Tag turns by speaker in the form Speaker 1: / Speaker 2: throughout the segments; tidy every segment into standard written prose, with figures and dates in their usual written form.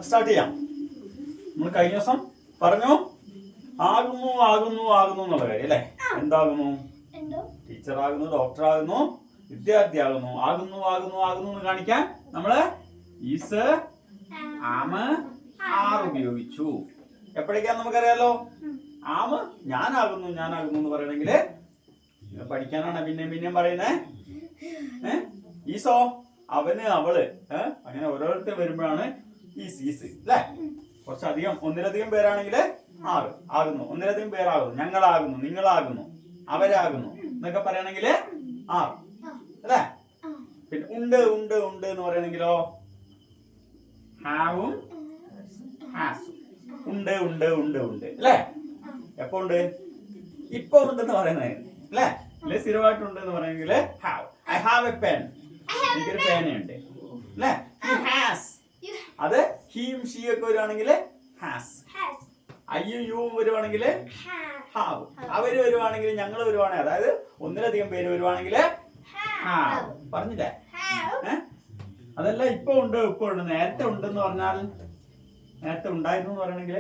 Speaker 1: Start ചെയ്യാം. നമ്മൾ കഴിഞ്ഞ ദിവസം പറഞ്ഞു ആകുന്നു ആകുന്നു ആകുന്നു എന്നുള്ള കാര്യം അല്ലേ? എന്താകുന്നു? ടീച്ചറാകുന്നു, ഡോക്ടറാകുന്നു, വിദ്യാർത്ഥിയാകുന്നു. ആകുന്നു ആകുന്നു ആകുന്നു എന്ന് കാണിക്കാൻ നമ്മള് ഈസ്, ആമ്, ആർ ഉപയോഗിച്ചു. എപ്പോഴേക്കാന്ന് നമുക്കറിയാലോ. ആമ് ഞാനാകുന്നു ഞാനാകുന്നു എന്ന് പറയണെങ്കില് പഠിക്കാനാണ് പിന്നെയും പിന്നെയും പറയുന്നേ. ഈസോ അവന്, അവള്, അങ്ങനെ ഓരോരുത്തർ വരുമ്പോഴാണ് ഈസ് ഈസ് അല്ലേ? കുറച്ചധികം ഒന്നിലധികം പേരാണെങ്കിൽ ആറ് ആകുന്നു, ഒന്നിലധികം പേരാകുന്നു, ഞങ്ങളാകുന്നു, നിങ്ങളാകുന്നു, അവരാകുന്നു എന്നൊക്കെ പറയണെങ്കിൽ ആറ് അല്ലേ? പിന്നെ ഉണ്ട് ഉണ്ട് ഉണ്ട് എന്ന് പറയണെങ്കിലോ ഹാവും ഹാസും. ഉണ്ട് ഉണ്ട് ഉണ്ട് ഉണ്ട് അല്ലേ? എപ്പോ ഉണ്ട്? ഇപ്പൊ ഉണ്ടെന്ന് പറയുന്നത് അല്ലേ? അല്ലെ സ്ഥിരമായിട്ടുണ്ട് എന്ന് പറയണെങ്കിൽ have. I have a pen. എനിക്കൊരു പേനയുണ്ട് അല്ലേ? He has. അത് ഹീയും ഷീയും ഒക്കെ വരുവാണെങ്കിൽ ഹാസ്. അയ്യും യുവും വരുവാണെങ്കിൽ ഹാവ്. അവര് വരുവാണെങ്കിൽ, ഞങ്ങൾ വരുവാണെങ്കിൽ, അതായത് ഒന്നിലധികം പേര് വരുവാണെങ്കിൽ ഹാവ്. പറഞ്ഞില്ലേ? അതല്ല ഇപ്പൊ ഉണ്ട് ഇപ്പൊ ഉണ്ട്. നേരത്തെ ഉണ്ടെന്ന് പറഞ്ഞാൽ, നേരത്തെ ഉണ്ടായിരുന്നു എന്ന് പറയണെങ്കിൽ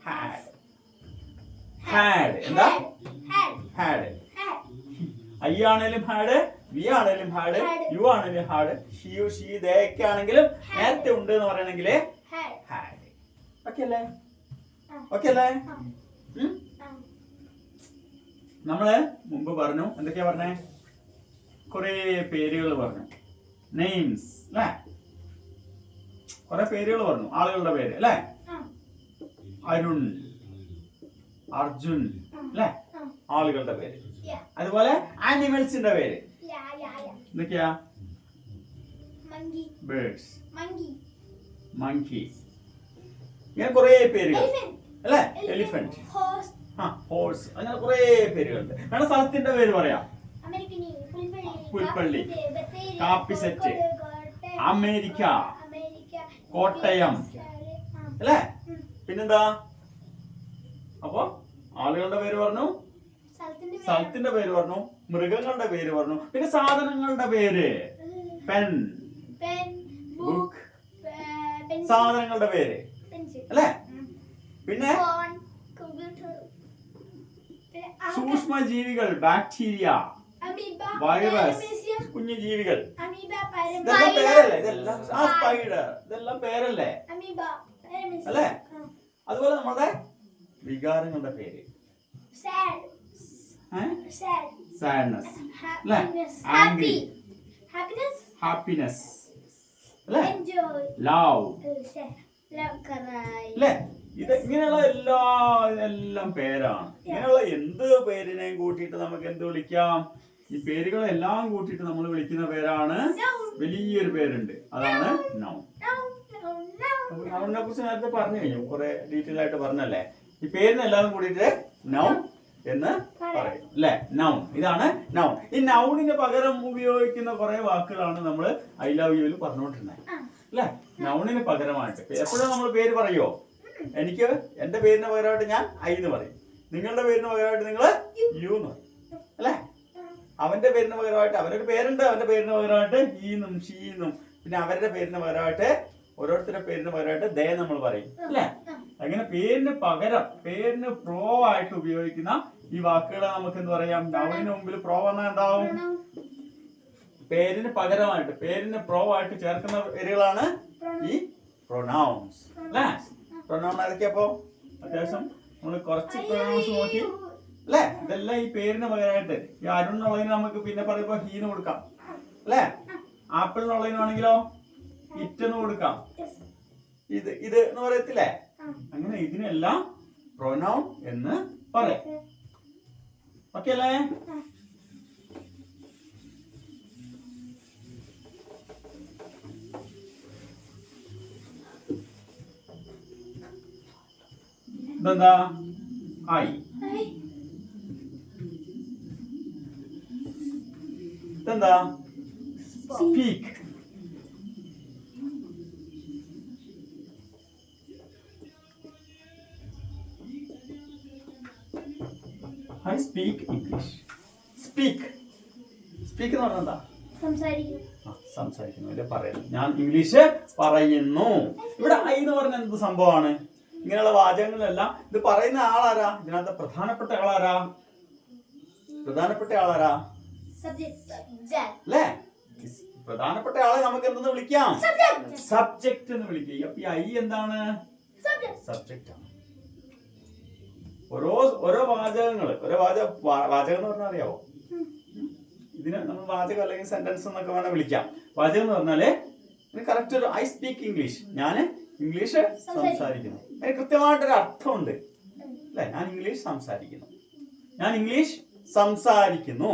Speaker 1: ഹാഡ്. ഹാഡ് എന്താ? ഹാഡ്. ഐ ആണേലും ഹാഡ്, വി ആണേലും ഹാഡ്, യു ആണേലും ഹാഡ്, ഷിയു ഷീ ദേ ഒക്കെ ആണെങ്കിലും നേരത്തെ ഉണ്ട് എന്ന് പറയണെങ്കിൽ ഹാഡ്. ഓക്കെ അല്ലേ? ഓക്കെ അല്ലേ? നമ്മള് മുമ്പ് പറഞ്ഞു, എന്തൊക്കെയാ പറഞ്ഞേ? കുറെ പേരുകൾ പറഞ്ഞു. നെയിംസ് അല്ലേ? കുറെ പേരുകൾ പറഞ്ഞു, ആളുകളുടെ പേര് അല്ലേ? അരുൺ, അർജുൻ അല്ലേ? ആളുകളുടെ പേര്. അതുപോലെ ആനിമൽസിന്റെ പേര് എന്തൊക്കെയാ? ബേർഡ്സ്, മങ്കി, ഇങ്ങനെ കുറെ പേരുകൾ അല്ലേ? എലിഫന്റ്, ഹോഴ്സ്, അങ്ങനെ കുറെ പേരുകളുണ്ട്. വേണം സ്ഥലത്തിന്റെ പേര് പറയാം. പുൽപ്പള്ളി, കാപ്പിസെറ്റ്, അമേരിക്ക, കോട്ടയം അല്ലേ? പിന്നെന്താ? അപ്പൊ ആളുകളുടെ പേര് പറഞ്ഞു, സ്ഥലത്തിന്റെ പേര് പറഞ്ഞു, മൃഗങ്ങളുടെ പേര് പറഞ്ഞു, പിന്നെ സാധനങ്ങളുടെ പേര്. പെൻ, ബുക്ക്, സാധനങ്ങളുടെ പേര് അല്ലേ? പിന്നെ സൂക്ഷ്മ ജീവികൾ, ബാക്ടീരിയ, വൈറസ്, കുഞ്ഞു ജീവികൾ, ഇതെല്ലാം പേരല്ലേ? ഇതെല്ലാം സ്പൈഡർ, ഇതെല്ലാം പേരല്ലേ അല്ലേ? അതുപോലെ നമ്മുടെ വികാരങ്ങളുടെ പേര്. സാഡ്നസ് അല്ലേ? ആംഗ്രി, ഹാപ്പിനെസ് അല്ലേ? ലവ് അല്ലേ? ഇത് ഇങ്ങനെയുള്ള എല്ലാം പേരാണ്. ഇങ്ങനെയുള്ള എന്ത് പേരിനെയും കൂട്ടിയിട്ട് നമുക്ക് എന്ത് വിളിക്കാം? ഈ പേരുകളെല്ലാം കൂട്ടിയിട്ട് നമ്മൾ വിളിക്കുന്ന പേരാണ്, വലിയൊരു പേരുണ്ട്, അതാണ് നൗൺ. നൗണിനെ കുറിച്ച് നേരത്തെ പറഞ്ഞു കഴിഞ്ഞു, കുറെ ഡീറ്റെയിൽ ആയിട്ട് പറഞ്ഞല്ലേ? ഈ പേരിനെല്ലാം കൂടിയിട്ട് നൗൺ എന്ന് പറയും അല്ലെ? നൗൺ, ഇതാണ് നൗൺ. ഈ നൗണിന് പകരം ഉപയോഗിക്കുന്ന കുറെ വാക്കുകളാണ് നമ്മൾ ഐ ലവ് യുവിൽ പറഞ്ഞുകൊണ്ടിരുന്നത് അല്ലെ? നൗണിന് പകരമായിട്ട് എപ്പോഴും നമ്മൾ പേര് പറയുമോ? എനിക്ക് എന്റെ പേരിന് പകരമായിട്ട് ഞാൻ ഐ എന്ന് പറയും, നിങ്ങളുടെ പേരിന് പകരമായിട്ട് നിങ്ങൾ യു എന്ന് പറയും അല്ലെ? അവന്റെ പേരിന് പകരമായിട്ട്, അവനൊരു പേരുണ്ട്, അവന്റെ പേരിന് പകരമായിട്ട് ഹീന്നും ഷീന്നും, പിന്നെ അവരുടെ പേരിന് പകരമായിട്ട്, ഓരോരുത്തരുടെ പേരിന് പകരമായിട്ട് ദേ നമ്മൾ പറയും അല്ലെ? അങ്ങനെ പേരിന് പകരം, പേരിന് പ്രോ ആയിട്ട് ഉപയോഗിക്കുന്ന ഈ വാക്കുകളെ നമുക്ക് എന്ത് പറയാം? നൗണിന് മുമ്പിൽ പ്രോ വന്നാൽ എന്താവും? പേരിന് പകരമായിട്ട്, പേരിന് പ്രോ ആയിട്ട് ചേർക്കുന്ന പേരുകളാണ് ഈ പ്രൊനൗൺസ് അല്ലേ? പ്രൊനൗൺ ഏതൊക്കെയപ്പോ? അത്യാവശ്യം നമ്മൾ കുറച്ച് പ്രൊനൗൺസ് നോക്കി അല്ലേ? ഇതെല്ലാം ഈ പേരിന് പകരമായിട്ട്. ഈ അരുൺ എന്നുള്ളതിന് നമുക്ക് പിന്നെ പറയുമ്പോ ഹീന്ന് കൊടുക്കാം അല്ലേ? ആപ്പിൾ എന്നുള്ളതിനാണെങ്കിലോ ഇറ്റ് എന്ന് കൊടുക്കാം. ഇത് ഇത് എന്ന് പറയത്തില്ലേ? അങ്ങനെ ഇതിനെല്ലാം പ്രൊനൗൺ എന്ന് പറയാം. ഓക്കെ അല്ലേ? ഇതെന്താ? ഐ. ഇതെന്താ? Speak. I speak English. Speak. Speak എന്ന് പറഞ്ഞാൽ എന്താ? സംസാരിക്കുന്നു അല്ലെ പറയുന്നു. ഞാൻ ഇംഗ്ലീഷ് പറയുന്നു. ഇവിടെ ഐ എന്ന് പറഞ്ഞ എന്ത് സംഭവമാണ്? ഇങ്ങനെയുള്ള വാചകങ്ങളെല്ലാം ഇത് പറയുന്ന ആളാരാ? ഇതിനകത്ത് പ്രധാനപ്പെട്ട ആളാരാ? അല്ലേ? പ്രധാനപ്പെട്ട ആളെ നമുക്ക് എന്തെന്ന് വിളിക്കാം? സബ്ജക്റ്റ് എന്ന് വിളിക്കുക. അപ്പൊ ഈ ഐ എന്താണ്? സബ്ജക്റ്റ് ആണ്. ഓരോ വാചകങ്ങള് വാചകം എന്ന് പറഞ്ഞാൽ അറിയാവോ? ഇതിന് നമ്മൾ വാചകം അല്ലെങ്കിൽ സെന്റൻസ് എന്നൊക്കെ വേണം വിളിക്കാം. വാചകം എന്ന് പറഞ്ഞാല് കറക്റ്റ് ഒരു ഐ സ്പീക്ക് ഇംഗ്ലീഷ്, ഞാൻ ഇംഗ്ലീഷ് സംസാരിക്കുന്നു. അതിന് കൃത്യമായിട്ടൊരു അർത്ഥമുണ്ട് അല്ലെ? ഞാൻ ഇംഗ്ലീഷ് സംസാരിക്കുന്നു, ഞാൻ ഇംഗ്ലീഷ് സംസാരിക്കുന്നു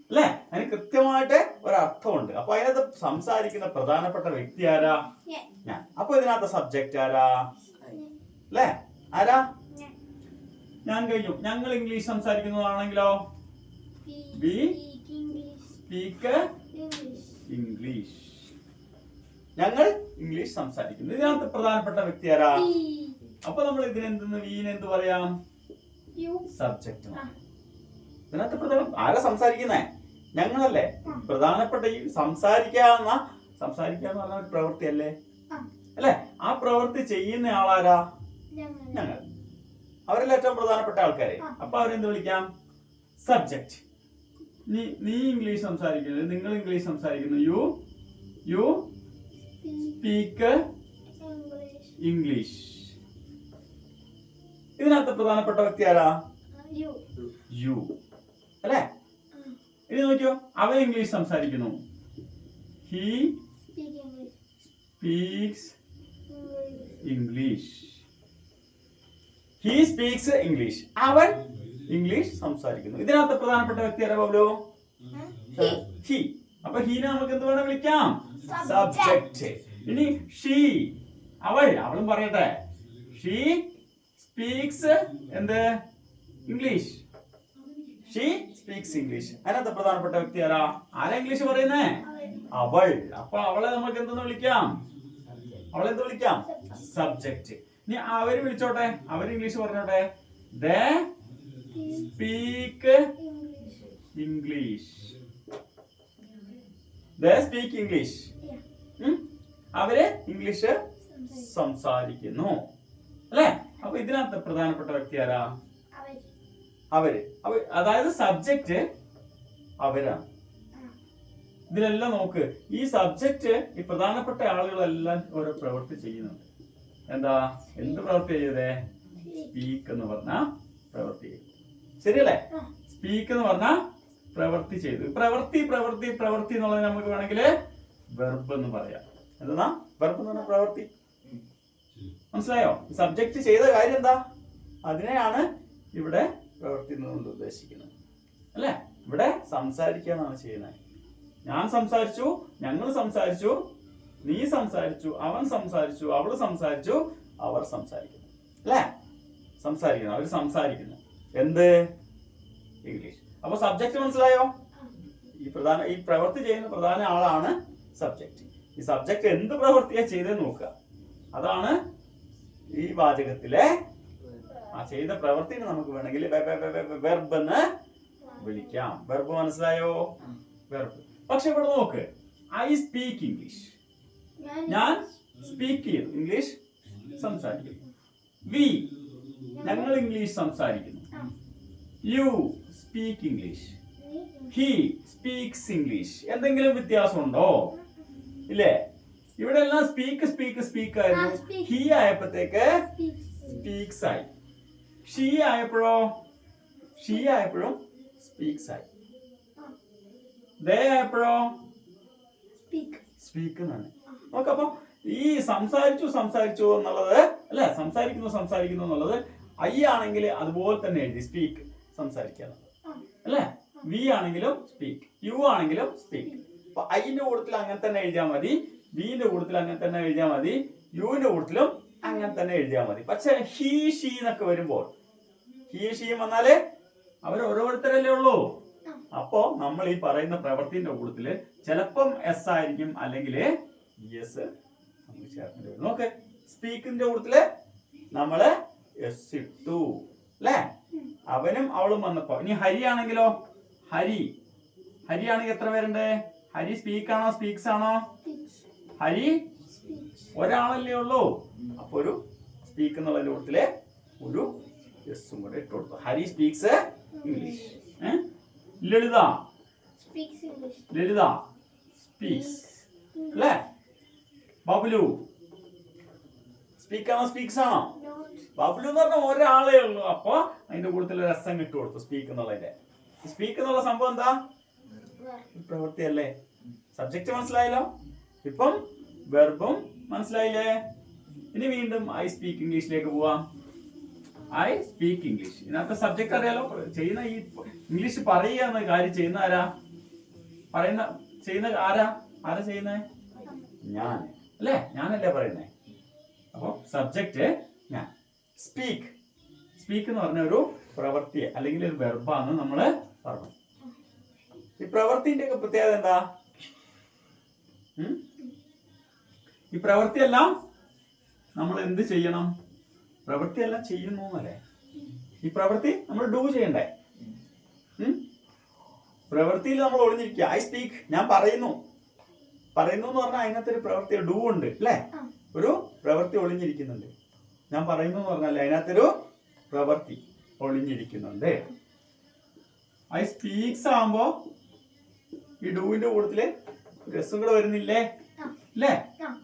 Speaker 1: അല്ലെ? അതിന് കൃത്യമായിട്ട് ഒരർത്ഥമുണ്ട്. അപ്പൊ അതിനകത്ത് സംസാരിക്കുന്ന പ്രധാനപ്പെട്ട വ്യക്തി ആരാ? ഞാൻ. അപ്പൊ ഇതിനകത്ത് സബ്ജക്റ്റ് ആരാ? അല്ലെ? ആരാ? ഞാൻ കഴിഞ്ഞു. ഞങ്ങൾ ഇംഗ്ലീഷ് സംസാരിക്കുന്നതാണെങ്കിലോ വി സ്പീക്ക് ഇംഗ്ലീഷ്. ഞങ്ങൾ ഇംഗ്ലീഷ് സംസാരിക്കുന്നു. ഇതിനകത്ത് പ്രധാനപ്പെട്ട വ്യക്തി ആരാ? അപ്പൊ നമ്മൾ ഇതിനെന്തെന്ന് വീന് എന്ത് പറയാം? സബ്ജക്റ്റ്. ഇതിനകത്ത് ആരാ സംസാരിക്കുന്നേ? ഞങ്ങളല്ലേ. പ്രധാനപ്പെട്ട ഈ സംസാരിക്കാന്ന് പറഞ്ഞ ഒരു പ്രവൃത്തി അല്ലേ? അല്ലെ? ആ പ്രവൃത്തി ചെയ്യുന്ന ആളാരാ? ഞങ്ങൾ. അവരല്ലേ ഏറ്റവും പ്രധാനപ്പെട്ട ആൾക്കാരെ. അപ്പൊ അവരെന്ത് വിളിക്കാം? സബ്ജക്റ്റ്. നീ ഇംഗ്ലീഷ് സംസാരിക്കുന്നു, നിങ്ങൾ ഇംഗ്ലീഷ് സംസാരിക്കുന്നു. You speak English. ഇതിനകത്ത് പ്രധാനപ്പെട്ട വ്യക്തി ആരാ? യു അല്ലേ? ഇനി നോക്കിയോ, അവൻ ഇംഗ്ലീഷ് സംസാരിക്കുന്നു. He speaks English. He speaks English. അവൻ ഇംഗ്ലീഷ് സംസാരിക്കുന്നു. ഇതിനകത്ത് പ്രധാനപ്പെട്ട വ്യക്തി ആരാ പൗലോ? ഹി. അപ്പൊ ഹീനെ നമുക്ക് എന്ത് വേണം വിളിക്കാം? സബ്ജക്റ്റ്. ഇനി ഷീ, അവളും പറയട്ടെ. ഷീ സ്പീക്സ് എന്ത്? ഇംഗ്ലീഷ്. She speaks English. അതിനകത്ത് പ്രധാനപ്പെട്ട വ്യക്തി ആരാ? ആരാ ഇംഗ്ലീഷ് പറയുന്നേ? അവൾ. അപ്പൊ അവളെ നമുക്ക് എന്തെന്ന് വിളിക്കാം? അവളെന്ത് വിളിക്കാം? സബ്ജക്റ്റ്. ഇനി അവര് വിളിച്ചോട്ടെ, അവര് ഇംഗ്ലീഷ് പറഞ്ഞോട്ടെ. They speak English. They speak English. അവര് ഇംഗ്ലീഷ് സംസാരിക്കുന്നു അല്ലെ? അപ്പൊ ഇതിനകത്ത് പ്രധാനപ്പെട്ട വ്യക്തി ആരാ? അവര്. അതായത് സബ്ജക്റ്റ് അവരാണ്. ഇതിലെല്ലാം നോക്ക്, ഈ സബ്ജക്റ്റ് ഈ പ്രധാനപ്പെട്ട ആളുകളെല്ലാം ഓരോ പ്രവൃത്തി ചെയ്യുന്നുണ്ട്. എന്താ? എന്ത് പ്രവൃത്തി ചെയ്തേ? സ്പീക്ക് എന്ന് പറഞ്ഞ പ്രവൃത്തി. ശരിയല്ലേ? സ്പീക്ക് എന്ന് പറഞ്ഞ പ്രവൃത്തി ചെയ്തു. പ്രവൃത്തി എന്നുള്ളത് നമുക്ക് വേണമെങ്കിൽ വെർബ് എന്ന് പറയാം. എന്താ വെർബ് എന്ന് പറഞ്ഞ പ്രവൃത്തി? മനസ്സിലായോ? സബ്ജക്റ്റ് ചെയ്ത കാര്യം എന്താ? അതിനെയാണ് ഇവിടെ പ്രവൃത്തി എന്നുകൊണ്ട് ഉദ്ദേശിക്കുന്നത് അല്ലെ? ഇവിടെ സംസാരിക്കാന്നാണ് ചെയ്യുന്നത്. ഞാൻ സംസാരിച്ചു, ഞങ്ങൾ സംസാരിച്ചു, നീ സംസാരിച്ചു, അവൻ സംസാരിച്ചു, അവള് സംസാരിച്ചു, അവർ സംസാരിക്കുന്നു അല്ലെ? സംസാരിക്കുന്നു, അവർ സംസാരിക്കുന്നു. എന്ത്? ഇംഗ്ലീഷ്. അപ്പൊ സബ്ജക്റ്റ് മനസ്സിലായോ? ഈ പ്രവൃത്തി ചെയ്യുന്ന പ്രധാന ആളാണ് സബ്ജക്റ്റ്. ഈ സബ്ജക്റ്റ് എന്ത് പ്രവൃത്തിയാ ചെയ്തെന്ന് നോക്കുക. അതാണ് ഈ വാചകത്തിലെ ആ ചെയ്ത പ്രവൃത്തിനെ നമുക്ക് വേണമെങ്കിൽ വെർബ് എന്ന് വിളിക്കാം. വെർബ് മനസ്സിലായോ? വെർബ്. പക്ഷെ ഇവിടെ നോക്ക്, ഐ സ്പീക്ക് ഇംഗ്ലീഷ്. ഞാൻ സ്പീക്ക് ചെയ്തു, ഇംഗ്ലീഷ് സംസാരിക്കുന്നു. വി ഞങ്ങൾ ഇംഗ്ലീഷ് സംസാരിക്കുന്നു. You speak English. He speaks English. എന്തെങ്കിലും വ്യത്യാസമുണ്ടോ? ഇല്ലേ? ഇവിടെ എല്ലാം സ്പീക്ക് ആയിരുന്നു. ഹി ആയപ്പോഴത്തേക്ക് സ്പീക്സ് ആയി. ഷീ ആയപ്പോഴും സ്പീക്സ് ആയി. ദേ ആയപ്പോഴോ സ്പീക്ക് എന്നാണ്. നോക്കപ്പോ ഈ സംസാരിച്ചു എന്നുള്ളത് അല്ലെ? സംസാരിക്കുന്നു എന്നുള്ളത് ഐ ആണെങ്കിൽ അതുപോലെ തന്നെ എഴുതി സ്പീക്ക്, സംസാരിക്കുക അല്ലെ? വി ആണെങ്കിലും സ്പീക്ക്, യു ആണെങ്കിലും സ്പീക്ക്. അപ്പൊ ഐന്റെ കൂട്ടത്തിൽ അങ്ങനെ തന്നെ എഴുതിയാൽ മതി, വിന്റെ കൂട്ടത്തിൽ അങ്ങനെ തന്നെ എഴുതിയാൽ മതി, യുവിന്റെ കൂട്ടത്തിലും അങ്ങനെ തന്നെ എഴുതിയാൽ മതി. പക്ഷെ ഹീ ഷീ എന്നൊക്കെ വരുമ്പോൾ, ഹീ ഷീയും വന്നാല് അവർ ഓരോരുത്തരല്ലേ ഉള്ളൂ. അപ്പോ നമ്മൾ ഈ പറയുന്ന പ്രവൃത്തിന്റെ കൂട്ടത്തില് ചിലപ്പം എസ് ആയിരിക്കും, അല്ലെങ്കിൽ എസ് നമുക്ക് ചേർക്കേണ്ടി വരും. നോക്ക്, സ്പീക്കിന്റെ കൂട്ടത്തില് നമ്മള് എസ് ഇട്ടു അല്ലെ? അവനും അവളും വന്നപ്പോ. ഇനി ഹരി ആണെങ്കിലോ? ഹരി ആണെങ്കിൽ എത്ര പേരുണ്ട്? ഹരി സ്പീക്ക് ആണോ സ്പീക്സ് ആണോ? ഹരി ഒരാളല്ലേ ഉള്ളൂ. അപ്പൊ ഒരു സ്പീക്ക് എന്നുള്ളതിന്റെ കൂട്ടത്തില് ഒരു എസും കൂടെ ഇട്ട് കൊടുത്തു. Hari speaks English. Lalitha Lalitha speaks അല്ലേ? ബബ്ലു സ്പീക്ക് ആണോ സ്പീക്സ് ആണോ? ബബ്ലു എന്ന് പറഞ്ഞാൽ ഒരാളേ ഉള്ളൂ. അപ്പൊ അതിന്റെ കൂട്ടത്തിൽ ഒരു എസ് ഇട്ട് കൊടുത്തു സ്പീക്ക് എന്നുള്ളതിന്റെ. സ്പീക്ക് എന്നുള്ള സംഭവം എന്താ? പ്രവൃത്തിയല്ലേ? സബ്ജക്റ്റ് മനസ്സിലായല്ലോ. ഇപ്പം വെർബും മനസ്സിലായില്ലേ? ഇനി വീണ്ടും ഐ സ്പീക്ക് ഇംഗ്ലീഷിലേക്ക് പോവാം. I speak English. ഇതിനകത്ത് സബ്ജക്ട് അറിയാലോ. ചെയ്യുന്ന ഈ ഇംഗ്ലീഷ് പറയുക എന്ന കാര്യം ചെയ്യുന്ന ആരാ? ചെയ്യുന്ന ആരാ ചെയ്യുന്നേ? ഞാൻ അല്ലേ? ഞാനല്ലേ പറയുന്നേ. അപ്പൊ സബ്ജക്റ്റ് ഞാൻ. സ്പീക്ക് സ്പീക്ക് എന്ന് പറഞ്ഞ ഒരു പ്രവൃത്തി അല്ലെങ്കിൽ ഒരു വെർബാന്ന് നമ്മള് പറഞ്ഞു. ഈ പ്രവൃത്തിന്റെ ഒക്കെ പ്രത്യേകത എന്താ? ഈ പ്രവൃത്തിയെല്ലാം നമ്മൾ എന്ത് ചെയ്യണം? പ്രവൃത്തിയെല്ലാം ചെയ്യുന്നു എന്നല്ലേ? ഈ പ്രവൃത്തി നമ്മൾ ഡു ചെയ്യണ്ടേ? പ്രവൃത്തിയിൽ നമ്മൾ ഒളിഞ്ഞിരിക്കുക. ഐ സ്പീക്ക് ഞാൻ പറയുന്നു എന്ന് പറഞ്ഞാൽ അതിനകത്തൊരു പ്രവൃത്തി ഡു ഉണ്ട് അല്ലേ? ഒരു പ്രവൃത്തി ഒളിഞ്ഞിരിക്കുന്നുണ്ട്. ഞാൻ പറയുന്നു എന്ന് പറഞ്ഞാൽ അതിനകത്തൊരു പ്രവൃത്തി ഒളിഞ്ഞിരിക്കുന്നുണ്ട്. ഐ സ്പീക്സ് ആകുമ്പോ ഈ ഡൂവിന്റെ കൂട്ടത്തില് ഒരു എസ് കൂടെ വരുന്നില്ലേ? അല്ലേ?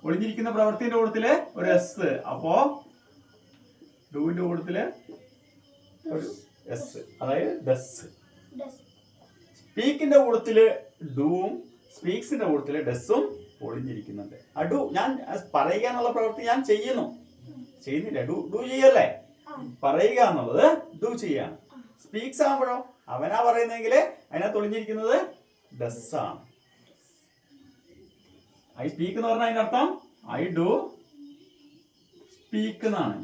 Speaker 1: ഒളിഞ്ഞിരിക്കുന്ന പ്രവൃത്തിന്റെ കൂട്ടത്തില് ഒരു എസ്. അപ്പോ ഡൂവിന്റെ കൂട്ടത്തില് ഒരു എസ്, അതായത് ഡസ്. സ്പീക്കിന്റെ കൂട്ടത്തില് ഡൂവും സ്പീക്സിന്റെ കൂട്ടത്തില് ഡസും ഒളിഞ്ഞിരിക്കുന്നുണ്ട്. ആ ഡു ഞാൻ പറയുക എന്നുള്ള പ്രവൃത്തി ഞാൻ ചെയ്യുന്നില്ല. ഡു ചെയ്യല്ലേ? പറയുക എന്നുള്ളത് ഡു ചെയ്യാണ്. സ്പീക്സ് ആകുമ്പോഴോ അവനാ പറയുന്നെങ്കിൽ അതിനകത്ത് ഒളിഞ്ഞിരിക്കുന്നത് ഡസ് ആണ്. ഐ സ്പീക്ക് എന്ന് പറഞ്ഞാൽ അതിന്റെ അർത്ഥം ഐ ഡു സ്പീക്ക് എന്നാണ്.